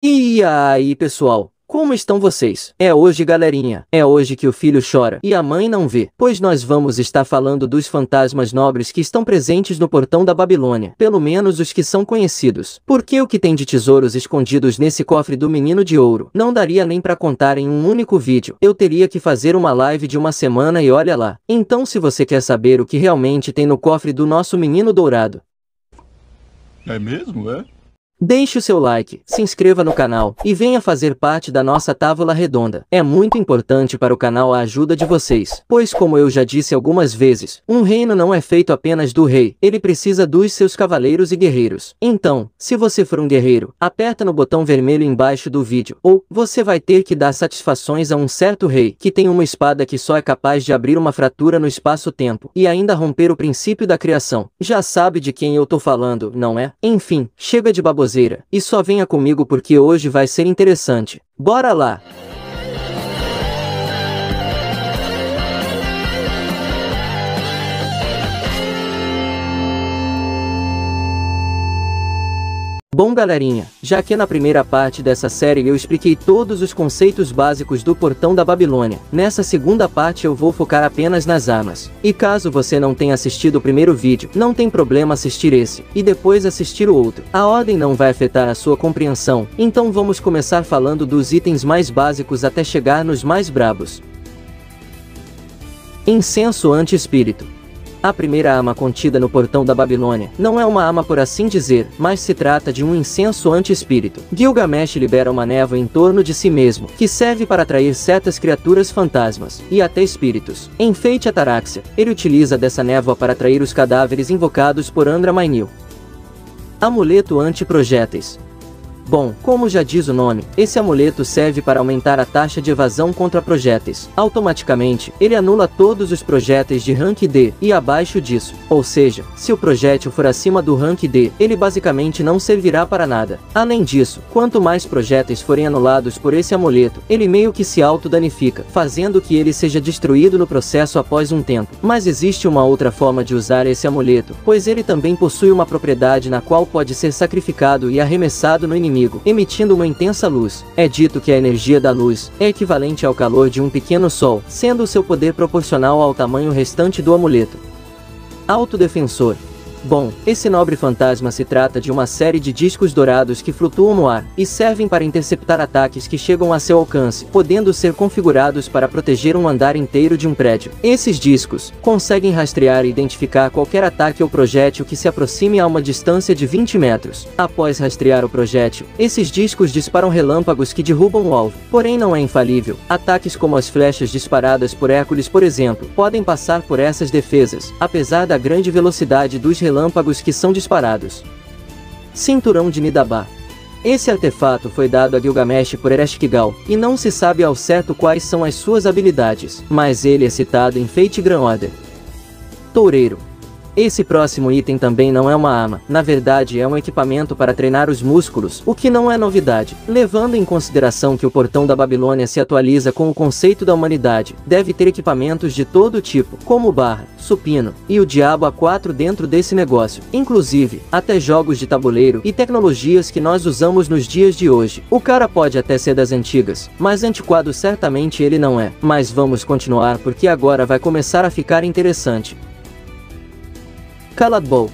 E aí, pessoal? Como estão vocês? É hoje, galerinha. É hoje que o filho chora e a mãe não vê, pois nós vamos estar falando dos fantasmas nobres que estão presentes no portão da Babilônia, pelo menos os que são conhecidos. Porque o que tem de tesouros escondidos nesse cofre do menino de ouro não daria nem pra contar em um único vídeo. Eu teria que fazer uma live de uma semana e olha lá. Então, se você quer saber o que realmente tem no cofre do nosso menino dourado, é mesmo, é? deixe o seu like, se inscreva no canal e venha fazer parte da nossa tábua redonda. É muito importante para o canal a ajuda de vocês, pois como eu já disse algumas vezes, um reino não é feito apenas do rei, ele precisa dos seus cavaleiros e guerreiros. Então, se você for um guerreiro, aperta no botão vermelho embaixo do vídeo, ou você vai ter que dar satisfações a um certo rei, que tem uma espada que só é capaz de abrir uma fratura no espaço-tempo, e ainda romper o princípio da criação. Já sabe de quem eu tô falando, não é? Enfim, chega de baboseira. E só venha comigo porque hoje vai ser interessante. Bora lá! Bom, galerinha, já que na primeira parte dessa série eu expliquei todos os conceitos básicos do portão da Babilônia, nessa segunda parte eu vou focar apenas nas armas. E caso você não tenha assistido o primeiro vídeo, não tem problema assistir esse, e depois assistir o outro. A ordem não vai afetar a sua compreensão, então vamos começar falando dos itens mais básicos até chegar nos mais brabos. Incenso anti-espírito. A primeira arma contida no portão da Babilônia não é uma arma por assim dizer, mas se trata de um incenso anti-espírito. Gilgamesh libera uma névoa em torno de si mesmo, que serve para atrair certas criaturas fantasmas, e até espíritos. Em Fate Ataraxia, ele utiliza dessa névoa para atrair os cadáveres invocados por Andra Mainil. Amuleto anti-projéteis. Bom, como já diz o nome, esse amuleto serve para aumentar a taxa de evasão contra projéteis. Automaticamente, ele anula todos os projéteis de rank D e abaixo disso. Ou seja, se o projétil for acima do rank D, ele basicamente não servirá para nada. Além disso, quanto mais projéteis forem anulados por esse amuleto, ele meio que se autodanifica, fazendo que ele seja destruído no processo após um tempo. Mas existe uma outra forma de usar esse amuleto, pois ele também possui uma propriedade na qual pode ser sacrificado e arremessado no inimigo, emitindo uma intensa luz. É dito que a energia da luz é equivalente ao calor de um pequeno sol, sendo o seu poder proporcional ao tamanho restante do amuleto. Autodefensor. Bom, esse nobre fantasma se trata de uma série de discos dourados que flutuam no ar, e servem para interceptar ataques que chegam a seu alcance, podendo ser configurados para proteger um andar inteiro de um prédio. Esses discos conseguem rastrear e identificar qualquer ataque ou projétil que se aproxime a uma distância de 20 metros. Após rastrear o projétil, esses discos disparam relâmpagos que derrubam o alvo. Porém não é infalível. Ataques como as flechas disparadas por Hércules, por exemplo, podem passar por essas defesas, apesar da grande velocidade dos relâmpagos que são disparados. Cinturão de Nidabá. Esse artefato foi dado a Gilgamesh por Ereshkigal, e não se sabe ao certo quais são as suas habilidades, mas ele é citado em Fate Grand Order. Toureiro. Esse próximo item também não é uma arma, na verdade é um equipamento para treinar os músculos, o que não é novidade. Levando em consideração que o portão da Babilônia se atualiza com o conceito da humanidade, deve ter equipamentos de todo tipo, como barra, supino, e o diabo A4 dentro desse negócio. Inclusive, até jogos de tabuleiro e tecnologias que nós usamos nos dias de hoje. O cara pode até ser das antigas, mas antiquado certamente ele não é. Mas vamos continuar porque agora vai começar a ficar interessante. Caladbolg.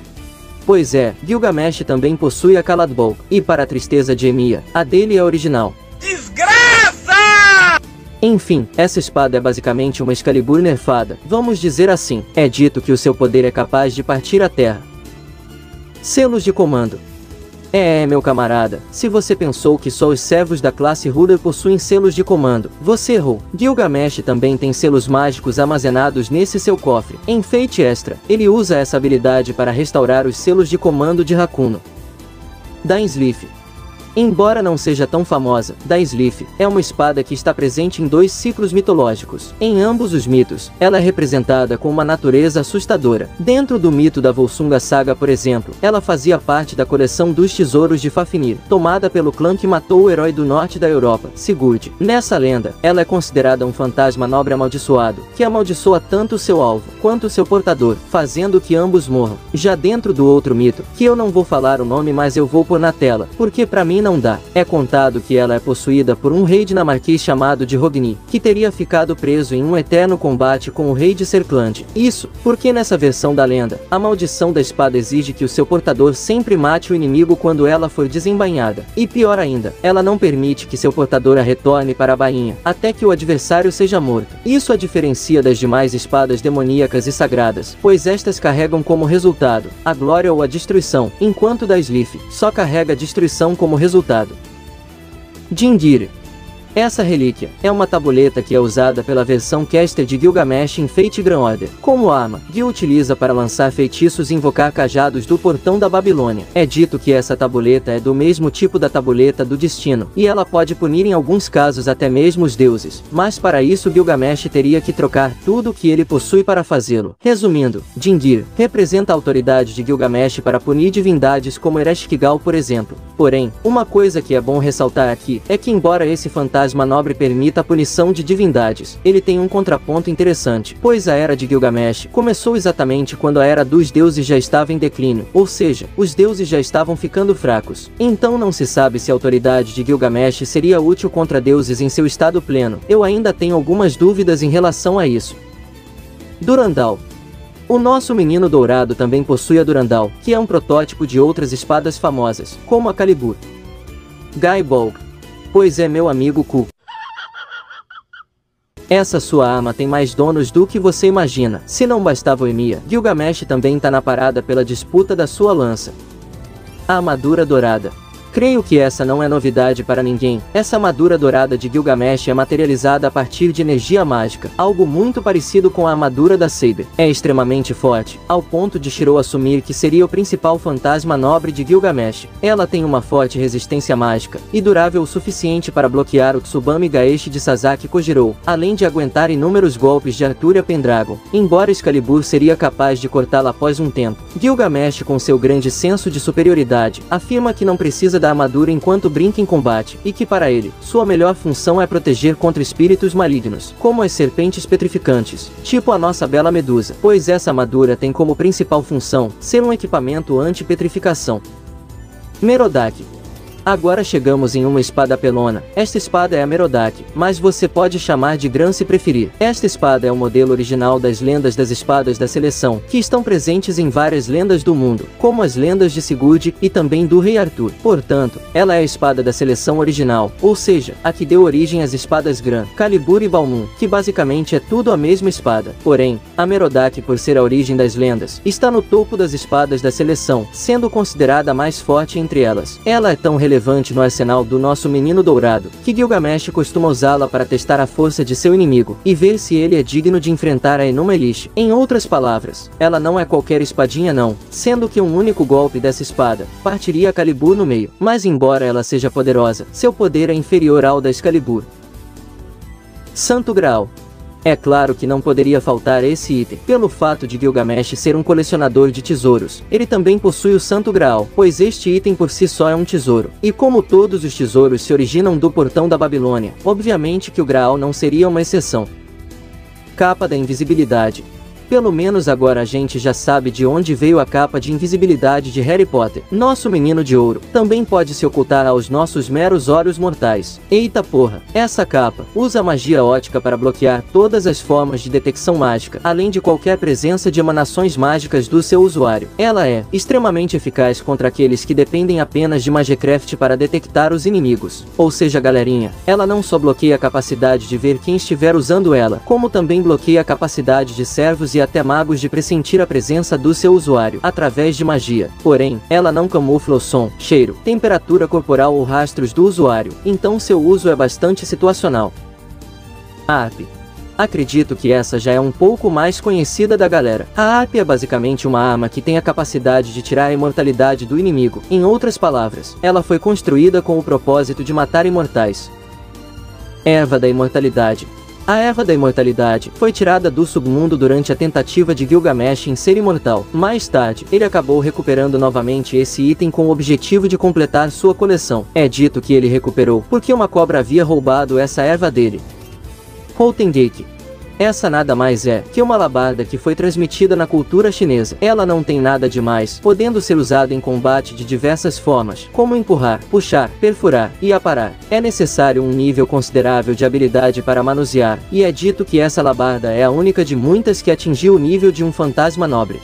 Pois é, Gilgamesh também possui a Caladbolg, e para a tristeza de Emiya, a dele é original. Desgraça! Enfim, essa espada é basicamente uma Excalibur nerfada, vamos dizer assim. É dito que o seu poder é capaz de partir a terra. Selos de comando. Meu camarada, se você pensou que só os servos da classe Ruler possuem selos de comando, você errou. Gilgamesh também tem selos mágicos armazenados nesse seu cofre. Em Fate Extra, ele usa essa habilidade para restaurar os selos de comando de Hakuno. Dainsleif. Embora não seja tão famosa, Dainsleif é uma espada que está presente em dois ciclos mitológicos. Em ambos os mitos, ela é representada com uma natureza assustadora. Dentro do mito da Volsunga Saga, por exemplo, ela fazia parte da coleção dos tesouros de Fafnir, tomada pelo clã que matou o herói do norte da Europa, Sigurd. Nessa lenda, ela é considerada um fantasma nobre amaldiçoado, que amaldiçoa tanto seu alvo, quanto seu portador, fazendo que ambos morram. Já dentro do outro mito, que eu não vou falar o nome mas eu vou pôr na tela, porque pra mim não dá. É contado que ela é possuída por um rei dinamarquês chamado de Hogni, que teria ficado preso em um eterno combate com o rei de Serkland. Isso, porque nessa versão da lenda, a maldição da espada exige que o seu portador sempre mate o inimigo quando ela for desembainhada. E pior ainda, ela não permite que seu portador a retorne para a bainha, até que o adversário seja morto. Isso a diferencia das demais espadas demoníacas e sagradas, pois estas carregam como resultado a glória ou a destruição, enquanto da Slith só carrega a destruição como resultado. Dingir. Essa relíquia é uma tabuleta que é usada pela versão caster de Gilgamesh em Fate Grand Order. Como arma, Gil utiliza para lançar feitiços e invocar cajados do portão da Babilônia. É dito que essa tabuleta é do mesmo tipo da tabuleta do destino, e ela pode punir em alguns casos até mesmo os deuses, mas para isso Gilgamesh teria que trocar tudo o que ele possui para fazê-lo. Resumindo, Dingir representa a autoridade de Gilgamesh para punir divindades como Ereshkigal, por exemplo. Porém, uma coisa que é bom ressaltar aqui é que embora esse fantasma nobre permita a punição de divindades, ele tem um contraponto interessante, pois a Era de Gilgamesh começou exatamente quando a Era dos deuses já estava em declínio, ou seja, os deuses já estavam ficando fracos. Então não se sabe se a autoridade de Gilgamesh seria útil contra deuses em seu estado pleno. Eu ainda tenho algumas dúvidas em relação a isso. Durandal. O nosso menino dourado também possui a Durandal, que é um protótipo de outras espadas famosas, como a Calibur. Guy Bolg. Pois é, meu amigo Ku. Essa sua arma tem mais donos do que você imagina. Se não bastava o Ymir, Gilgamesh também tá na parada pela disputa da sua lança. A armadura dourada. Creio que essa não é novidade para ninguém. Essa armadura dourada de Gilgamesh é materializada a partir de energia mágica, algo muito parecido com a armadura da Saber. É extremamente forte, ao ponto de Shirou assumir que seria o principal fantasma nobre de Gilgamesh. Ela tem uma forte resistência mágica, e durável o suficiente para bloquear o Tsubame Gaeshi de Sasaki Kojirou, além de aguentar inúmeros golpes de Arthur Pendragon, embora Excalibur seria capaz de cortá-la após um tempo. Gilgamesh, com seu grande senso de superioridade, afirma que não precisa da armadura enquanto brinca em combate, e que para ele, sua melhor função é proteger contra espíritos malignos, como as serpentes petrificantes, tipo a nossa bela Medusa, pois essa armadura tem como principal função ser um equipamento anti-petrificação. Merodach. Agora chegamos em uma espada pelona. Esta espada é a Merodach, mas você pode chamar de Gran se preferir. Esta espada é o modelo original das lendas das espadas da seleção, que estão presentes em várias lendas do mundo, como as lendas de Sigurd e também do Rei Arthur. Portanto, ela é a espada da seleção original, ou seja, a que deu origem às espadas Gran, Calibur e Balmung, que basicamente é tudo a mesma espada. Porém, a Merodach, por ser a origem das lendas, está no topo das espadas da seleção, sendo considerada a mais forte entre elas. Ela é tão relevante no arsenal do nosso menino dourado, que Gilgamesh costuma usá-la para testar a força de seu inimigo, e ver se ele é digno de enfrentar a Enuma Elish. Em outras palavras, ela não é qualquer espadinha não, sendo que um único golpe dessa espada partiria a Calibur no meio, mas embora ela seja poderosa, seu poder é inferior ao da Excalibur. Santo Graal. É claro que não poderia faltar esse item. Pelo fato de Gilgamesh ser um colecionador de tesouros, ele também possui o Santo Graal, pois este item por si só é um tesouro. E como todos os tesouros se originam do portão da Babilônia, obviamente que o Graal não seria uma exceção. Capa da invisibilidade. Pelo menos agora a gente já sabe de onde veio a capa de invisibilidade de Harry Potter. Nosso menino de ouro também pode se ocultar aos nossos meros olhos mortais. Eita porra, essa capa usa magia ótica para bloquear todas as formas de detecção mágica, além de qualquer presença de emanações mágicas do seu usuário. Ela é extremamente eficaz contra aqueles que dependem apenas de Magecraft para detectar os inimigos. Ou seja, galerinha, ela não só bloqueia a capacidade de ver quem estiver usando ela, como também bloqueia a capacidade de servos e até magos de pressentir a presença do seu usuário, através de magia. Porém, ela não camufla o som, cheiro, temperatura corporal ou rastros do usuário, então seu uso é bastante situacional. Harp. Acredito que essa já é um pouco mais conhecida da galera. A Harp é basicamente uma arma que tem a capacidade de tirar a imortalidade do inimigo. Em outras palavras, ela foi construída com o propósito de matar imortais. Erva da Imortalidade. A Erva da Imortalidade foi tirada do submundo durante a tentativa de Gilgamesh em ser imortal. Mais tarde, ele acabou recuperando novamente esse item com o objetivo de completar sua coleção. É dito que ele recuperou porque uma cobra havia roubado essa erva dele. Holtengate. Essa nada mais é que uma alabarda que foi transmitida na cultura chinesa. Ela não tem nada demais, podendo ser usada em combate de diversas formas, como empurrar, puxar, perfurar e aparar. É necessário um nível considerável de habilidade para manusear, e é dito que essa alabarda é a única de muitas que atingiu o nível de um fantasma nobre.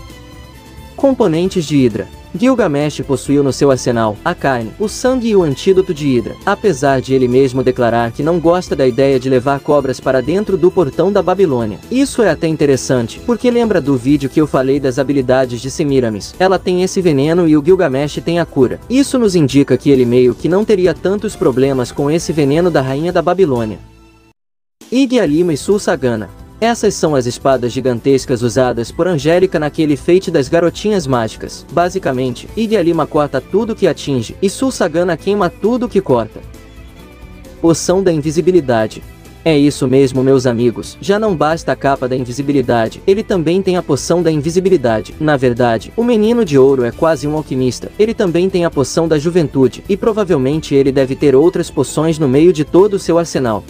Componentes de Hidra. Gilgamesh possuiu no seu arsenal a carne, o sangue e o antídoto de Hidra, apesar de ele mesmo declarar que não gosta da ideia de levar cobras para dentro do portão da Babilônia. Isso é até interessante, porque lembra do vídeo que eu falei das habilidades de Semiramis? Ela tem esse veneno e o Gilgamesh tem a cura. Isso nos indica que ele meio que não teria tantos problemas com esse veneno da rainha da Babilônia. Igyalima e Sul-Sagana. Essas são as espadas gigantescas usadas por Angélica naquele feite das garotinhas mágicas. Basicamente, Igyalima corta tudo que atinge, e Sul-Sagana queima tudo que corta. Poção da invisibilidade. É isso mesmo, meus amigos, já não basta a capa da invisibilidade, ele também tem a poção da invisibilidade. Na verdade, o menino de ouro é quase um alquimista, ele também tem a poção da juventude, e provavelmente ele deve ter outras poções no meio de todo o seu arsenal.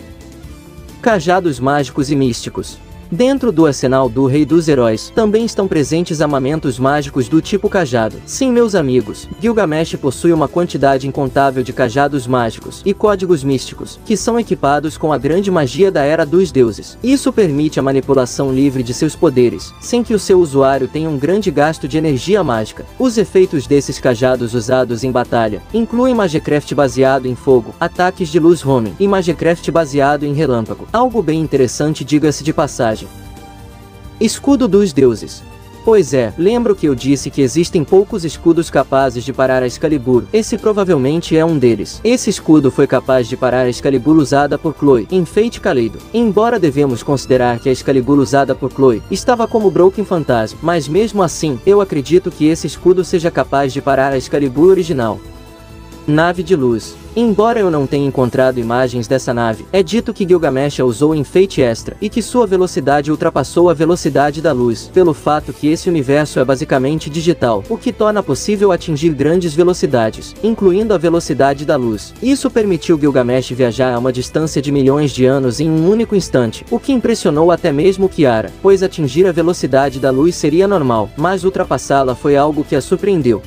Cajados mágicos e místicos. Dentro do arsenal do Rei dos Heróis, também estão presentes armamentos mágicos do tipo cajado. Sim, meus amigos, Gilgamesh possui uma quantidade incontável de cajados mágicos e códigos místicos, que são equipados com a grande magia da Era dos Deuses. Isso permite a manipulação livre de seus poderes, sem que o seu usuário tenha um grande gasto de energia mágica. Os efeitos desses cajados usados em batalha incluem Magecraft baseado em fogo, ataques de luz homem e Magecraft baseado em relâmpago. Algo bem interessante, diga-se de passagem. Escudo dos deuses. Pois é, lembro que eu disse que existem poucos escudos capazes de parar a Excalibur. Esse provavelmente é um deles. Esse escudo foi capaz de parar a Excalibur usada por Chloe em Fate Kaleido. Embora devemos considerar que a Excalibur usada por Chloe estava como Broken Phantasm, mas mesmo assim, eu acredito que esse escudo seja capaz de parar a Excalibur original. Nave de luz. Embora eu não tenha encontrado imagens dessa nave, é dito que Gilgamesh a usou em Fate Extra, e que sua velocidade ultrapassou a velocidade da luz, pelo fato que esse universo é basicamente digital, o que torna possível atingir grandes velocidades, incluindo a velocidade da luz. Isso permitiu Gilgamesh viajar a uma distância de milhões de anos em um único instante, o que impressionou até mesmo Kiara, pois atingir a velocidade da luz seria normal, mas ultrapassá-la foi algo que a surpreendeu.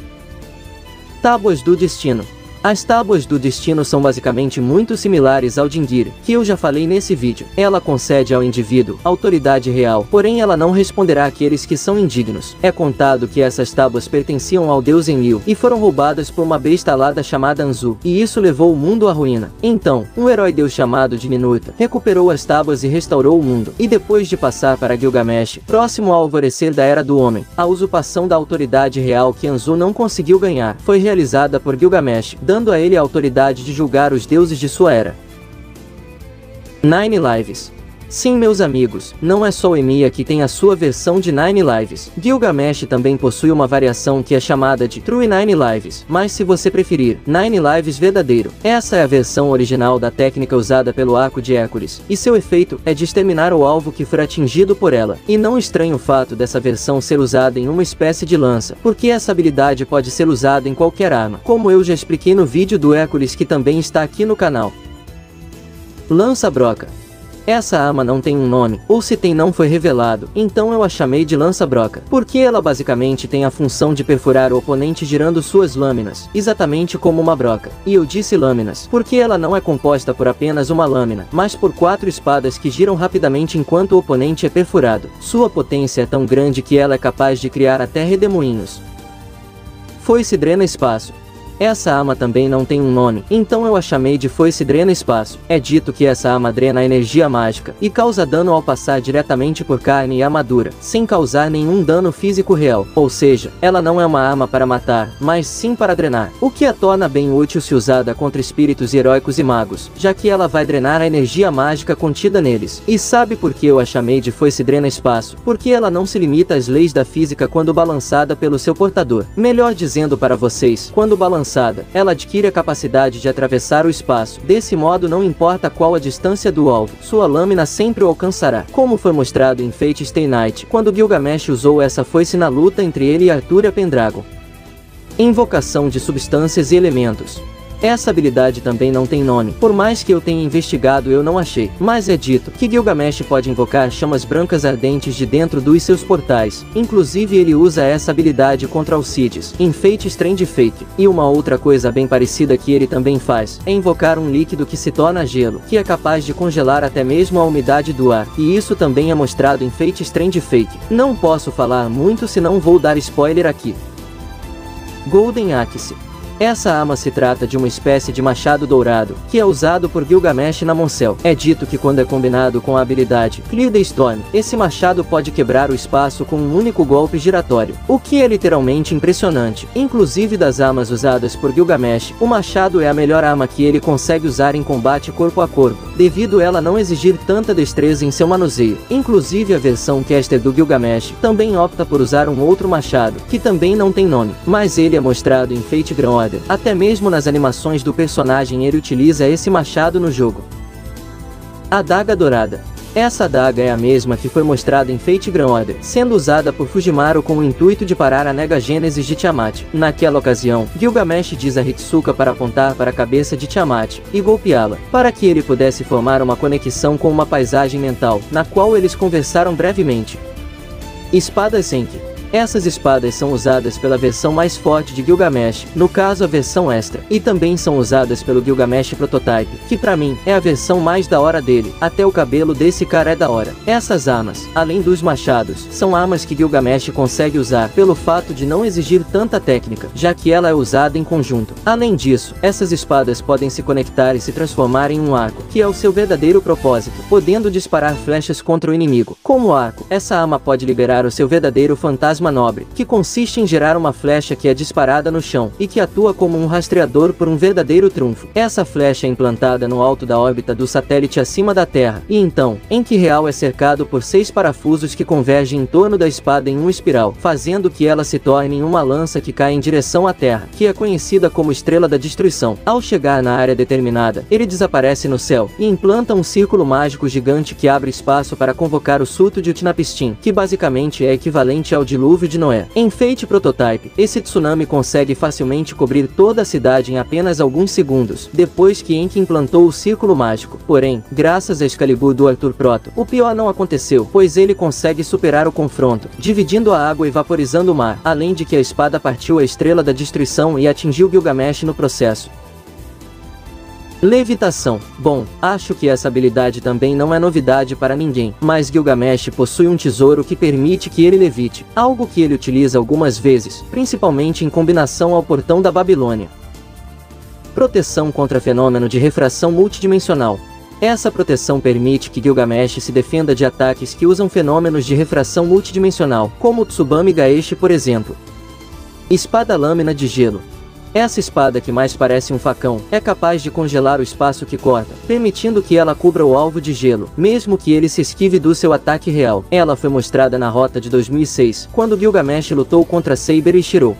Tábuas do Destino. As tábuas do destino são basicamente muito similares ao Dingir, que eu já falei nesse vídeo. Ela concede ao indivíduo autoridade real, porém ela não responderá àqueles que são indignos. É contado que essas tábuas pertenciam ao deus Enlil, e foram roubadas por uma besta alada chamada Anzu, e isso levou o mundo à ruína. Então, um herói deus chamado Diminuta recuperou as tábuas e restaurou o mundo, e depois de passar para Gilgamesh, próximo ao alvorecer da Era do Homem, a usurpação da autoridade real que Anzu não conseguiu ganhar, foi realizada por Gilgamesh, dando a ele a autoridade de julgar os deuses de sua era. Nine Lives. Sim, meus amigos, não é só o Emiya que tem a sua versão de Nine Lives. Gilgamesh também possui uma variação que é chamada de True Nine Lives, mas se você preferir, Nine Lives verdadeiro. Essa é a versão original da técnica usada pelo arco de Hércules, e seu efeito é de exterminar o alvo que for atingido por ela. E não estranho o fato dessa versão ser usada em uma espécie de lança, porque essa habilidade pode ser usada em qualquer arma, como eu já expliquei no vídeo do Hércules que também está aqui no canal. Lança Broca. Essa arma não tem um nome, ou se tem não foi revelado, então eu a chamei de Lança Broca, porque ela basicamente tem a função de perfurar o oponente girando suas lâminas, exatamente como uma broca. E eu disse lâminas, porque ela não é composta por apenas uma lâmina, mas por 4 espadas que giram rapidamente enquanto o oponente é perfurado. Sua potência é tão grande que ela é capaz de criar até redemoinhos. Foice Drena Espaço. Essa arma também não tem um nome, então eu a chamei de Foice Drena Espaço. É dito que essa arma drena a energia mágica, e causa dano ao passar diretamente por carne e armadura, sem causar nenhum dano físico real. Ou seja, ela não é uma arma para matar, mas sim para drenar, o que a torna bem útil se usada contra espíritos heróicos e magos, já que ela vai drenar a energia mágica contida neles. E sabe por que eu a chamei de Foice Drena Espaço? Porque ela não se limita às leis da física quando balançada pelo seu portador. Melhor dizendo para vocês, quando balançada, ela adquire a capacidade de atravessar o espaço. Desse modo, não importa qual a distância do alvo, sua lâmina sempre o alcançará, como foi mostrado em Fate Stay Night, quando Gilgamesh usou essa foice na luta entre ele e Arthur e a Pendragon. Invocação de substâncias e elementos. Essa habilidade também não tem nome, por mais que eu tenha investigado eu não achei, mas é dito que Gilgamesh pode invocar chamas brancas ardentes de dentro dos seus portais, inclusive ele usa essa habilidade contra Alcides, em Fate Strange Fate, e uma outra coisa bem parecida que ele também faz, é invocar um líquido que se torna gelo, que é capaz de congelar até mesmo a umidade do ar, e isso também é mostrado em Fate Strange Fate. Não posso falar muito senão vou dar spoiler aqui. Golden Axe. Essa arma se trata de uma espécie de machado dourado, que é usado por Gilgamesh na Moncel. É dito que quando é combinado com a habilidade Clear the Storm, esse machado pode quebrar o espaço com um único golpe giratório, o que é literalmente impressionante. Inclusive das armas usadas por Gilgamesh, o machado é a melhor arma que ele consegue usar em combate corpo a corpo, devido ela não exigir tanta destreza em seu manuseio. Inclusive a versão caster do Gilgamesh também opta por usar um outro machado, que também não tem nome, mas ele é mostrado em Fate Grand Order. Até mesmo nas animações do personagem ele utiliza esse machado no jogo. Adaga Dourada. Essa adaga é a mesma que foi mostrada em Fate Grand Order, sendo usada por Fujimaru com o intuito de parar a Nega-Gênesis de Tiamat. Naquela ocasião, Gilgamesh diz a Hitsuka para apontar para a cabeça de Tiamat e golpeá-la, para que ele pudesse formar uma conexão com uma paisagem mental, na qual eles conversaram brevemente. Espadas Senki. Essas espadas são usadas pela versão mais forte de Gilgamesh, no caso a versão extra, e também são usadas pelo Gilgamesh Prototype, que pra mim, é a versão mais da hora dele, até o cabelo desse cara é da hora. Essas armas, além dos machados, são armas que Gilgamesh consegue usar pelo fato de não exigir tanta técnica, já que ela é usada em conjunto. Além disso, essas espadas podem se conectar e se transformar em um arco, que é o seu verdadeiro propósito, podendo disparar flechas contra o inimigo. Como arco, essa arma pode liberar o seu verdadeiro fantasma nobre, que consiste em gerar uma flecha que é disparada no chão, e que atua como um rastreador por um verdadeiro trunfo. Essa flecha é implantada no alto da órbita do satélite acima da Terra, e então, Enki Real é cercado por 6 parafusos que convergem em torno da espada em uma espiral, fazendo que ela se torne uma lança que cai em direção à Terra, que é conhecida como Estrela da Destruição. Ao chegar na área determinada, ele desaparece no céu, e implanta um círculo mágico gigante que abre espaço para convocar o Suto de Utnapishtim, que basicamente é equivalente ao dilúvio de Noé. Em Fate Prototype, esse tsunami consegue facilmente cobrir toda a cidade em apenas alguns segundos, depois que Enki implantou o círculo mágico. Porém, graças a Excalibur do Arthur Proto, o pior não aconteceu, pois ele consegue superar o confronto, dividindo a água e vaporizando o mar, além de que a espada partiu a Estrela da Destruição e atingiu Gilgamesh no processo. Levitação. Bom, acho que essa habilidade também não é novidade para ninguém, mas Gilgamesh possui um tesouro que permite que ele levite, algo que ele utiliza algumas vezes, principalmente em combinação ao Portão da Babilônia. Proteção contra fenômeno de refração multidimensional. Essa proteção permite que Gilgamesh se defenda de ataques que usam fenômenos de refração multidimensional, como o Tsubame Gaeshi por exemplo. Espada Lâmina de Gelo. Essa espada, que mais parece um facão, é capaz de congelar o espaço que corta, permitindo que ela cubra o alvo de gelo, mesmo que ele se esquive do seu ataque real. Ela foi mostrada na Rota de 2006, quando Gilgamesh lutou contra Saber e Shiro.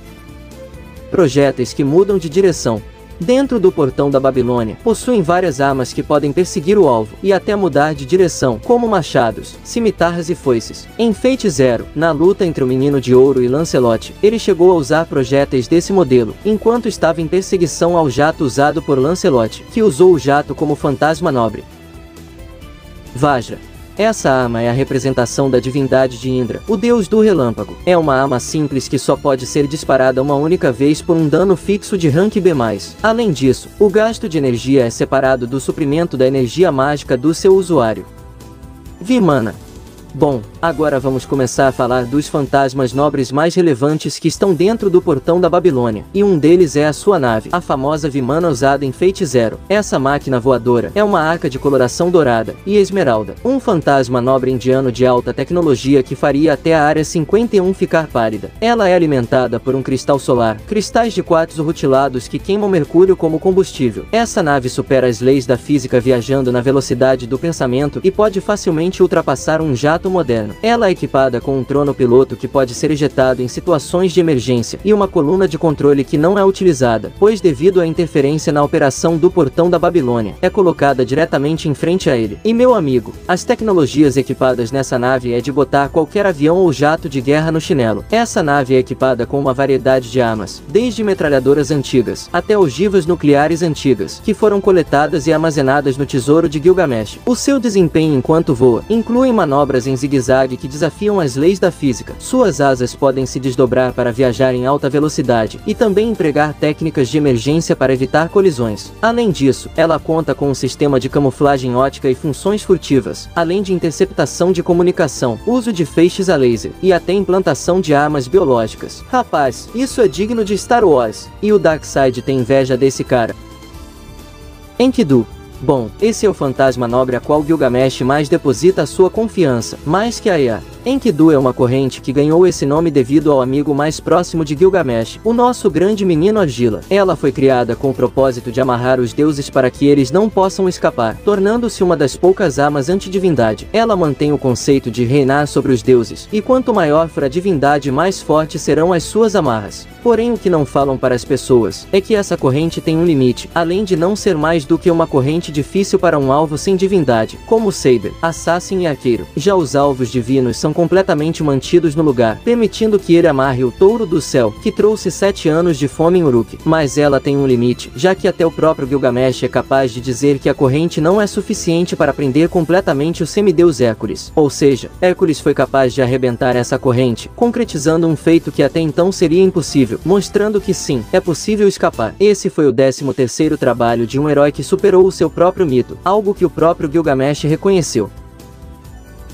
Projéteis que mudam de direção. Dentro do Portão da Babilônia, possuem várias armas que podem perseguir o alvo, e até mudar de direção, como machados, cimitarras e foices. Em Fate Zero, na luta entre o Menino de Ouro e Lancelot, ele chegou a usar projéteis desse modelo, enquanto estava em perseguição ao jato usado por Lancelot, que usou o jato como fantasma nobre. Vajra. Essa arma é a representação da divindade de Indra, o deus do relâmpago. É uma arma simples que só pode ser disparada uma única vez por um dano fixo de rank B+. Além disso, o gasto de energia é separado do suprimento da energia mágica do seu usuário. Vimana. Bom, agora vamos começar a falar dos fantasmas nobres mais relevantes que estão dentro do Portão da Babilônia, e um deles é a sua nave, a famosa Vimana usada em Fate Zero. Essa máquina voadora é uma arca de coloração dourada e esmeralda, um fantasma nobre indiano de alta tecnologia que faria até a Área 51 ficar pálida. Ela é alimentada por um cristal solar, cristais de quartzo rutilados que queimam mercúrio como combustível. Essa nave supera as leis da física viajando na velocidade do pensamento e pode facilmente ultrapassar um jato formato moderno. Ela é equipada com um trono piloto que pode ser ejetado em situações de emergência e uma coluna de controle que não é utilizada, pois devido à interferência na operação do portão da Babilônia, é colocada diretamente em frente a ele. E meu amigo, as tecnologias equipadas nessa nave é de botar qualquer avião ou jato de guerra no chinelo. Essa nave é equipada com uma variedade de armas, desde metralhadoras antigas até ogivas nucleares antigas, que foram coletadas e armazenadas no tesouro de Gilgamesh. O seu desempenho enquanto voa inclui manobras em zigue-zague que desafiam as leis da física. Suas asas podem se desdobrar para viajar em alta velocidade e também empregar técnicas de emergência para evitar colisões. Além disso, ela conta com um sistema de camuflagem ótica e funções furtivas, além de interceptação de comunicação, uso de feixes a laser e até implantação de armas biológicas. Rapaz, isso é digno de Star Wars. E o Darkseid tem inveja desse cara. Enkidu. Bom, esse é o fantasma nobre a qual Gilgamesh mais deposita a sua confiança, mais que a Ea. Enkidu é uma corrente que ganhou esse nome devido ao amigo mais próximo de Gilgamesh, o nosso grande menino Argila. Ela foi criada com o propósito de amarrar os deuses para que eles não possam escapar, tornando-se uma das poucas armas antidivindade. Ela mantém o conceito de reinar sobre os deuses, e quanto maior for a divindade, mais fortes serão as suas amarras. Porém, o que não falam para as pessoas é que essa corrente tem um limite, além de não ser mais do que uma corrente difícil para um alvo sem divindade, como Saber, Assassin e Arqueiro. Já os alvos divinos são completamente mantidos no lugar, permitindo que ele amarre o touro do céu, que trouxe 7 anos de fome em Uruk. Mas ela tem um limite, já que até o próprio Gilgamesh é capaz de dizer que a corrente não é suficiente para prender completamente o semideus Hércules. Ou seja, Hércules foi capaz de arrebentar essa corrente, concretizando um feito que até então seria impossível, mostrando que sim, é possível escapar. Esse foi o 13º trabalho de um herói que superou o seu próprio mito, algo que o próprio Gilgamesh reconheceu.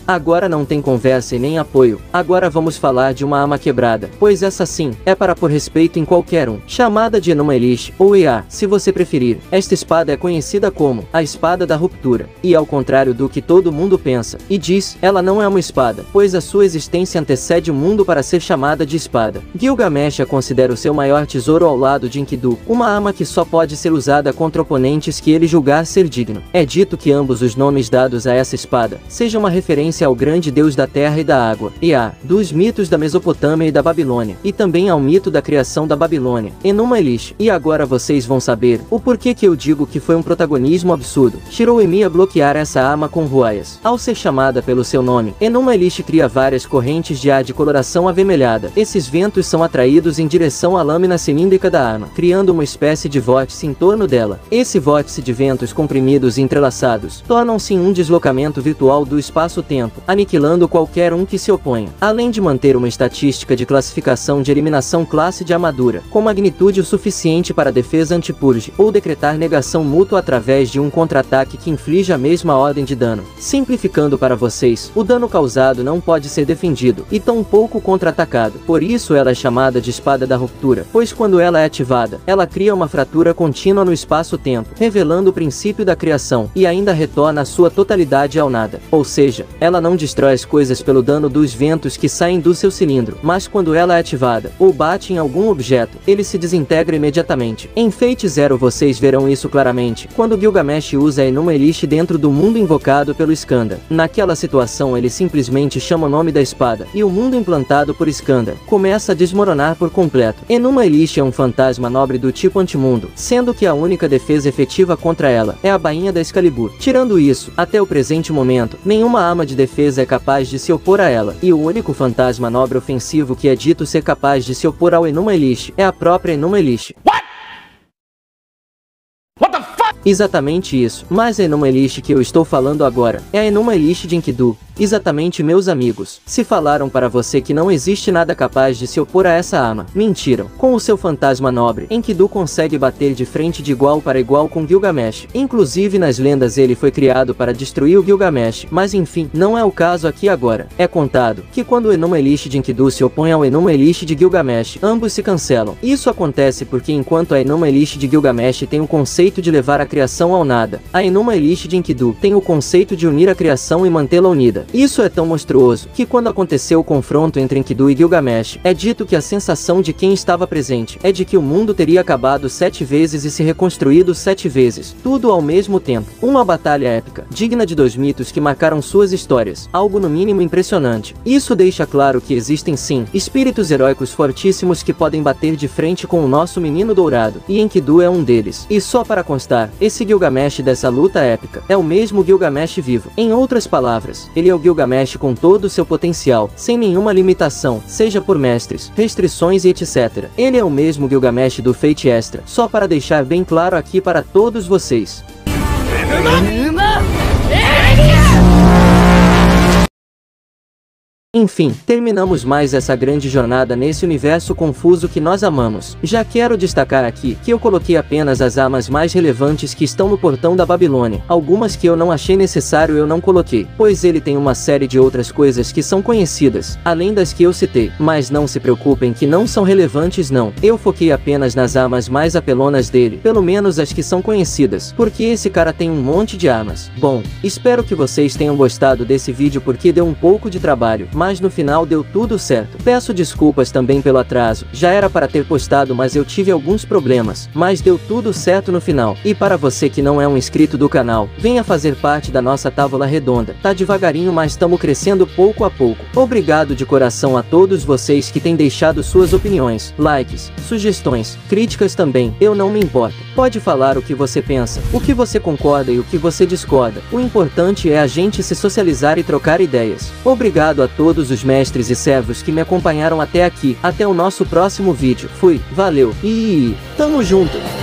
Agora não tem conversa e nem apoio, agora vamos falar de uma arma quebrada, pois essa sim, é para pôr respeito em qualquer um, chamada de Enuma Elish, ou Ea, se você preferir. Esta espada é conhecida como a Espada da Ruptura, e ao contrário do que todo mundo pensa e diz, ela não é uma espada, pois a sua existência antecede o mundo para ser chamada de espada. Gilgamesh a considera o seu maior tesouro ao lado de Enkidu, uma arma que só pode ser usada contra oponentes que ele julgar ser digno. É dito que ambos os nomes dados a essa espada sejam uma referência ao grande deus da terra e da água, Ea, dos mitos da Mesopotâmia e da Babilônia, e também ao mito da criação da Babilônia, Enuma Elish. E agora vocês vão saber o porquê que eu digo que foi um protagonismo absurdo. Shirou-Emi a bloquear essa arma com ruaias. Ao ser chamada pelo seu nome, Enuma Elish cria várias correntes de ar de coloração avermelhada. Esses ventos são atraídos em direção à lâmina cilíndrica da arma, criando uma espécie de vórtice em torno dela. Esse vórtice de ventos comprimidos e entrelaçados tornam-se em um deslocamento virtual do espaço-tempo, aniquilando qualquer um que se oponha, além de manter uma estatística de classificação de eliminação classe de armadura, com magnitude o suficiente para defesa antipurge, ou decretar negação mútua através de um contra-ataque que inflige a mesma ordem de dano. Simplificando para vocês, o dano causado não pode ser defendido, e tampouco contra-atacado. Por isso ela é chamada de Espada da Ruptura, pois quando ela é ativada, ela cria uma fratura contínua no espaço-tempo, revelando o princípio da criação, e ainda retorna a sua totalidade ao nada. Ou seja, ela não destrói as coisas pelo dano dos ventos que saem do seu cilindro, mas quando ela é ativada, ou bate em algum objeto, ele se desintegra imediatamente. Em Fate Zero vocês verão isso claramente, quando Gilgamesh usa a Enuma Elish dentro do mundo invocado pelo Skandar. Naquela situação ele simplesmente chama o nome da espada, e o mundo implantado por Skandar começa a desmoronar por completo. Enuma Elish é um fantasma nobre do tipo antimundo, sendo que a única defesa efetiva contra ela é a bainha da Excalibur. Tirando isso, até o presente momento, nenhuma arma de defesa é capaz de se opor a ela, e o único fantasma nobre ofensivo que é dito ser capaz de se opor ao Enuma Elish é a própria Enuma Elish. Exatamente isso, mas a Enuma Elish que eu estou falando agora é a Enuma Elish de Enkidu. Exatamente, meus amigos. Se falaram para você que não existe nada capaz de se opor a essa arma, mentiram. Com o seu fantasma nobre, Enkidu consegue bater de frente de igual para igual com Gilgamesh. Inclusive nas lendas ele foi criado para destruir o Gilgamesh, mas enfim, não é o caso aqui agora. É contado que quando o Enuma Elish de Enkidu se opõe ao Enuma Elish de Gilgamesh, ambos se cancelam. Isso acontece porque enquanto a Enuma Elish de Gilgamesh tem o conceito de levar a criação ao nada, a Enuma Elish de Enkidu tem o conceito de unir a criação e mantê-la unida. Isso é tão monstruoso, que quando aconteceu o confronto entre Enkidu e Gilgamesh, é dito que a sensação de quem estava presente é de que o mundo teria acabado 7 vezes e se reconstruído 7 vezes, tudo ao mesmo tempo. Uma batalha épica, digna de 2 mitos que marcaram suas histórias, algo no mínimo impressionante. Isso deixa claro que existem sim, espíritos heróicos fortíssimos que podem bater de frente com o nosso menino dourado, e Enkidu é um deles. E só para constar, esse Gilgamesh dessa luta épica é o mesmo Gilgamesh vivo. Em outras palavras, ele é o Gilgamesh com todo o seu potencial, sem nenhuma limitação, seja por mestres, restrições e etc. Ele é o mesmo Gilgamesh do Fate Extra, só para deixar bem claro aqui para todos vocês. Enfim, terminamos mais essa grande jornada nesse universo confuso que nós amamos. Já quero destacar aqui que eu coloquei apenas as armas mais relevantes que estão no portão da Babilônia. Algumas que eu não achei necessário eu não coloquei, pois ele tem uma série de outras coisas que são conhecidas, além das que eu citei. Mas não se preocupem que não são relevantes não. Eu foquei apenas nas armas mais apelonas dele, pelo menos as que são conhecidas, porque esse cara tem um monte de armas. Bom, espero que vocês tenham gostado desse vídeo porque deu um pouco de trabalho, mas no final deu tudo certo. Peço desculpas também pelo atraso, já era para ter postado mas eu tive alguns problemas, mas deu tudo certo no final. E para você que não é um inscrito do canal, venha fazer parte da nossa tábua redonda. Tá devagarinho mas estamos crescendo pouco a pouco. Obrigado de coração a todos vocês que têm deixado suas opiniões, likes, sugestões, críticas também, eu não me importo. Pode falar o que você pensa, o que você concorda e o que você discorda. O importante é a gente se socializar e trocar ideias. Obrigado a todos os mestres e servos que me acompanharam até aqui. Até o nosso próximo vídeo. Fui, valeu e tamo junto!